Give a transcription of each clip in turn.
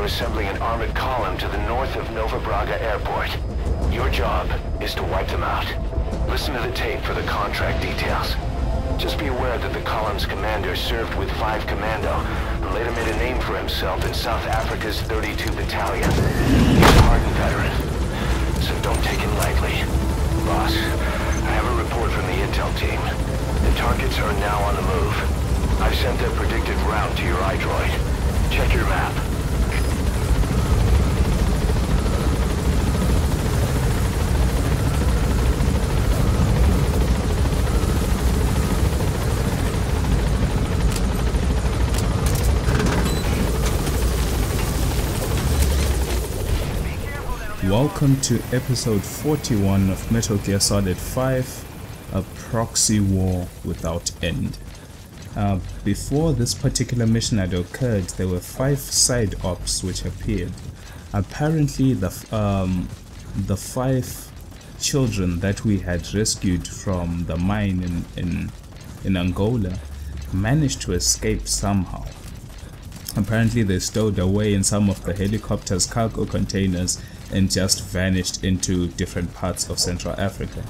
assembling an armored column to the north of Nova Braga Airport. Your job is to wipe them out. Listen to the tape for the contract details. Just be aware that the column's commander served with 5 Commando and later made a name for himself in South Africa's 32 Battalion. He's a hardened veteran, so don't take it lightly. Boss, I have a report from the intel team. The targets are now on the move. I've sent their predicted route to your iDroid. Check your map. Welcome to episode 41 of Metal Gear Solid 5, a proxy war without end. Before this particular mission had occurred, there were 5 side ops which appeared. Apparently the 5 children that we had rescued from the mine in Angola managed to escape somehow. Apparently they stowed away in some of the helicopter's cargo containers and just vanished into different parts of Central Africa.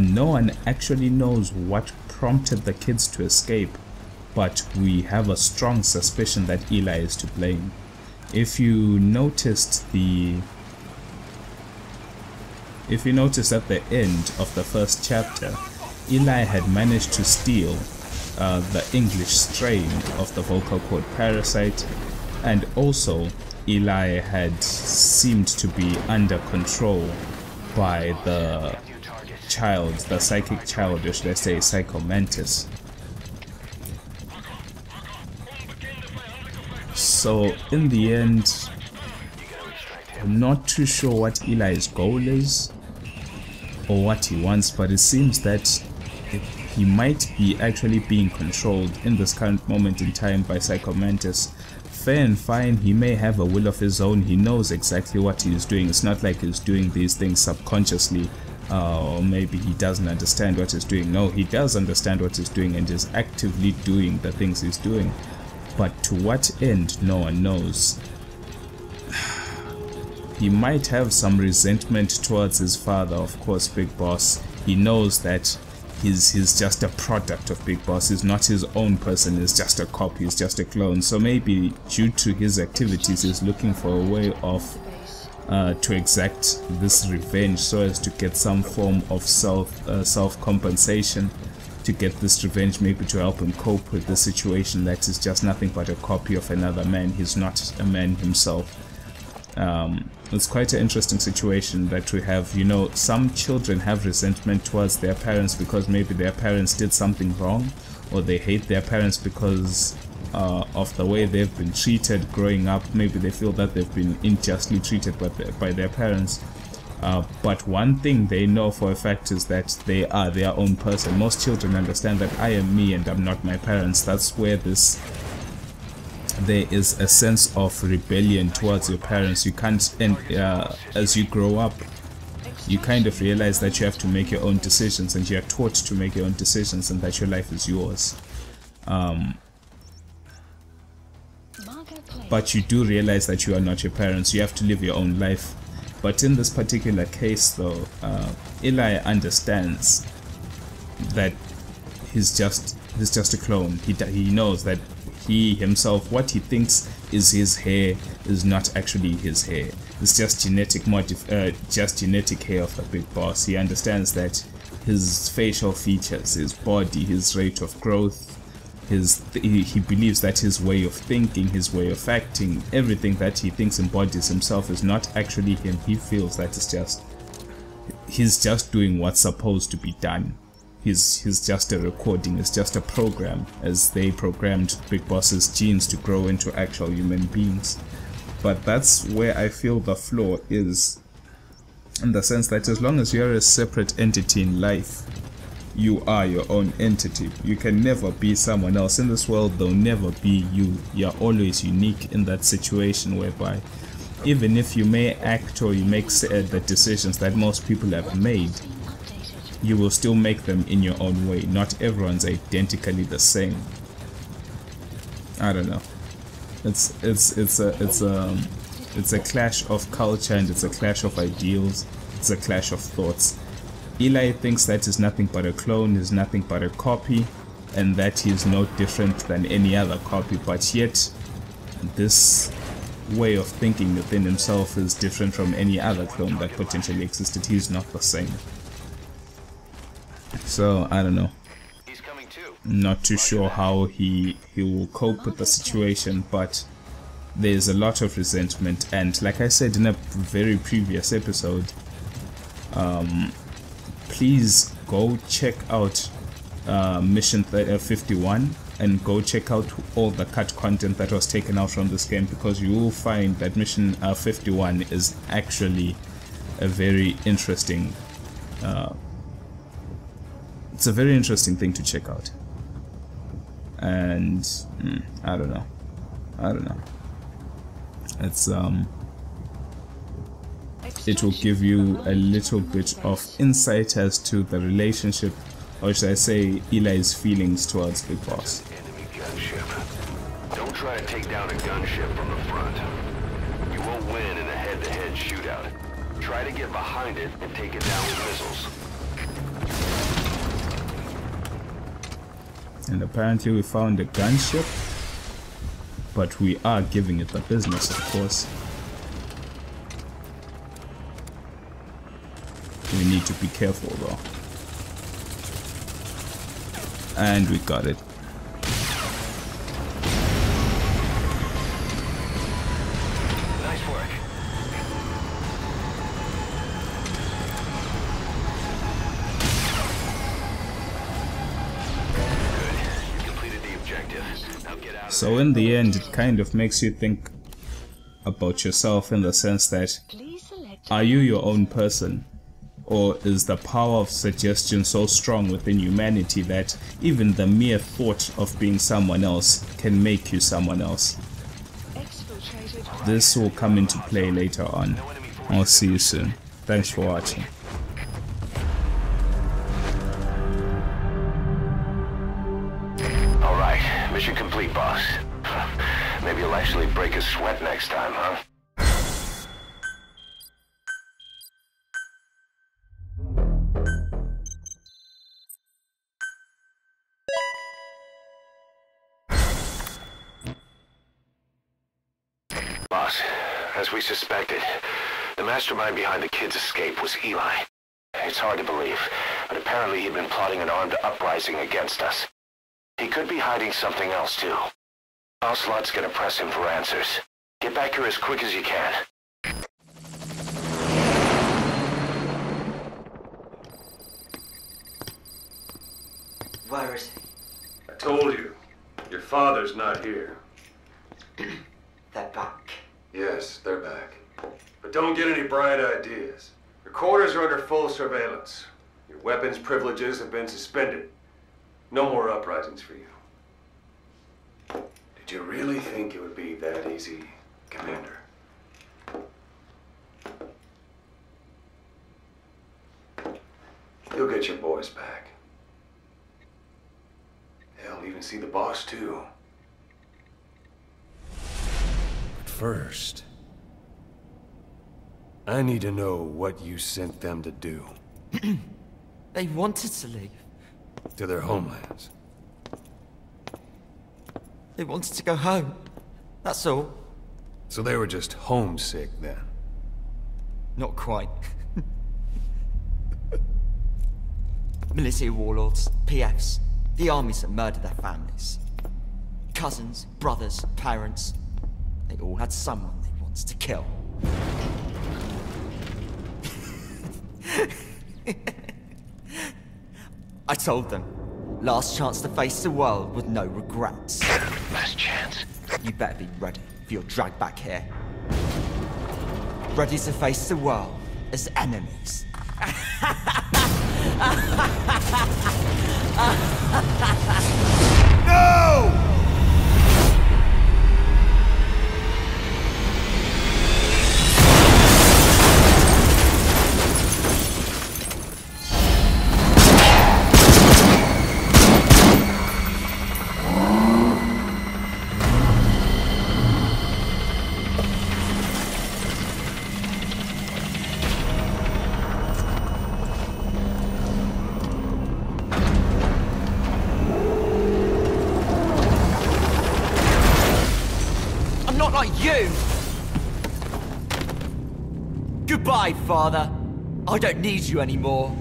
No one actually knows what prompted the kids to escape, but we have a strong suspicion that Eli is to blame. If you noticed at the end of the first chapter, Eli had managed to steal the English strain of the vocal cord parasite, and also Eli had seemed to be under control by the child, the psychic child, or should I say Psycho Mantis. So in the end, I'm not too sure what Eli's goal is or what he wants, but it seems that he might be actually being controlled in this current moment in time by Psycho Mantis. Fair and fine, he may have a will of his own, he knows exactly what he is doing. It's not like he's doing these things subconsciously, or maybe he doesn't understand what he's doing. No, he does understand what he's doing and is actively doing the things he's doing. But to what end, no one knows. He might have some resentment towards his father, of course, Big Boss. He knows that he's just a product of Big Boss. He's not his own person, he's just a copy, he's just a clone. So maybe due to his activities he's looking for a way of to exact this revenge so as to get some form of self-compensation, to get this revenge, maybe to help him cope with the situation that is just nothing but a copy of another man. He's not a man himself. It's quite an interesting situation that we have. You know, some children have resentment towards their parents because maybe their parents did something wrong, or they hate their parents because of the way they've been treated growing up. Maybe they feel that they've been unjustly treated by their parents. But one thing they know for a fact is that they are their own person. Most children understand that I am me and I'm not my parents. That's where there is a sense of rebellion towards your parents. You can't, and as you grow up, you kind of realize that you have to make your own decisions, and you are taught to make your own decisions, and that your life is yours. But you do realize that you are not your parents. You have to live your own life. But in this particular case, though, Eli understands that he's just a clone. He knows that he himself, what he thinks is his hair, is not actually his hair. It's just genetic hair of the Big Boss. He understands that his facial features, his body, his rate of growth, he believes that his way of thinking, his way of acting, everything that he thinks embodies himself is not actually him. He feels that he's just doing what's supposed to be done. He's just a recording, it's just a program, as they programmed Big Boss's genes to grow into actual human beings. But that's where I feel the flaw is, in the sense that as long as you're a separate entity in life, you are your own entity. You can never be someone else. In this world, there'll never be you. You're always unique in that situation, whereby even if you may act or you make the decisions that most people have made, you will still make them in your own way. Not everyone's identically the same. I don't know. It's It's a clash of culture and it's a clash of ideals. It's a clash of thoughts. Eli thinks that is nothing but a clone, is nothing but a copy, and that he is no different than any other copy, but yet this way of thinking within himself is different from any other clone that potentially existed. He's not the same. So I don't know. Not too sure how he will cope with the situation, but there's a lot of resentment. And like I said in a very previous episode, please go check out mission 51 and go check out all the cut content that was taken out from this game, because you will find that mission 51 is actually a very interesting it's a very interesting thing to check out. And I don't know, it's it will give you a little bit of insight as to the relationship, or should I say Eli's feelings towards Big Boss. Enemy gunship. Don't try to take down a gunship from the front. You won't win in a head-to-head shootout. Try to get behind it and take it down with missiles. And apparently we found a gunship, but we are giving it the business, of course. We need to be careful though. And we got it. Nice work. Good. You completed the objective. Now get out of So in the end, it kind of makes you think about yourself in the sense that, are you your own person? Or is the power of suggestion so strong within humanity that even the mere thought of being someone else can make you someone else? This will come into play later on. I'll see you soon. Thanks for watching. Alright, mission complete, boss. Maybe you'll actually break a sweat next time, huh? Boss, as we suspected, the mastermind behind the kid's escape was Eli. It's hard to believe, but apparently he'd been plotting an armed uprising against us. He could be hiding something else too. Ocelot's gonna press him for answers. Get back here as quick as you can. Where is he? I told you, your father's not here. They're back. Yes, they're back. But don't get any bright ideas. Your quarters are under full surveillance. Your weapons privileges have been suspended. No more uprisings for you. Did you really think it would be that easy, Commander? You'll get your boys back. They'll even see the boss, too. But first, I need to know what you sent them to do. They wanted to leave. To their homelands. They wanted to go home. That's all. So they were just homesick then? Not quite. Military warlords, PFs, the armies that murdered their families. Cousins, brothers, parents. They all had someone they wanted to kill. I told them, last chance to face the world with no regrets. Last chance. You better be ready for your drag back here. Ready to face the world as enemies. No! Goodbye, Father. I don't need you anymore.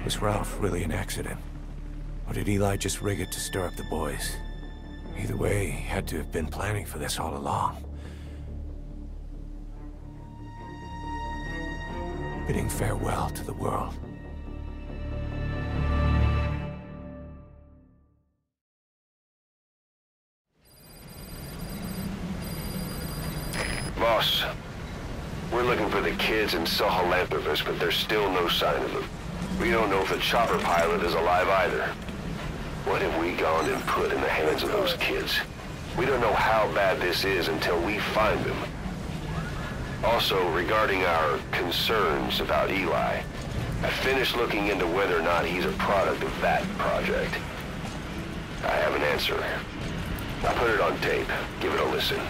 Was Ralph really an accident? Or did Eli just rig it to stir up the boys? Either way, he had to have been planning for this all along. Bidding farewell to the world. Boss, we're looking for the kids in Sahelanthropus, but there's still no sign of them. We don't know if the chopper pilot is alive either. What have we gone and put in the hands of those kids? We don't know how bad this is until we find them. Also, regarding our concerns about Eli, I finished looking into whether or not he's a product of that project. I have an answer. I put it on tape. Give it a listen.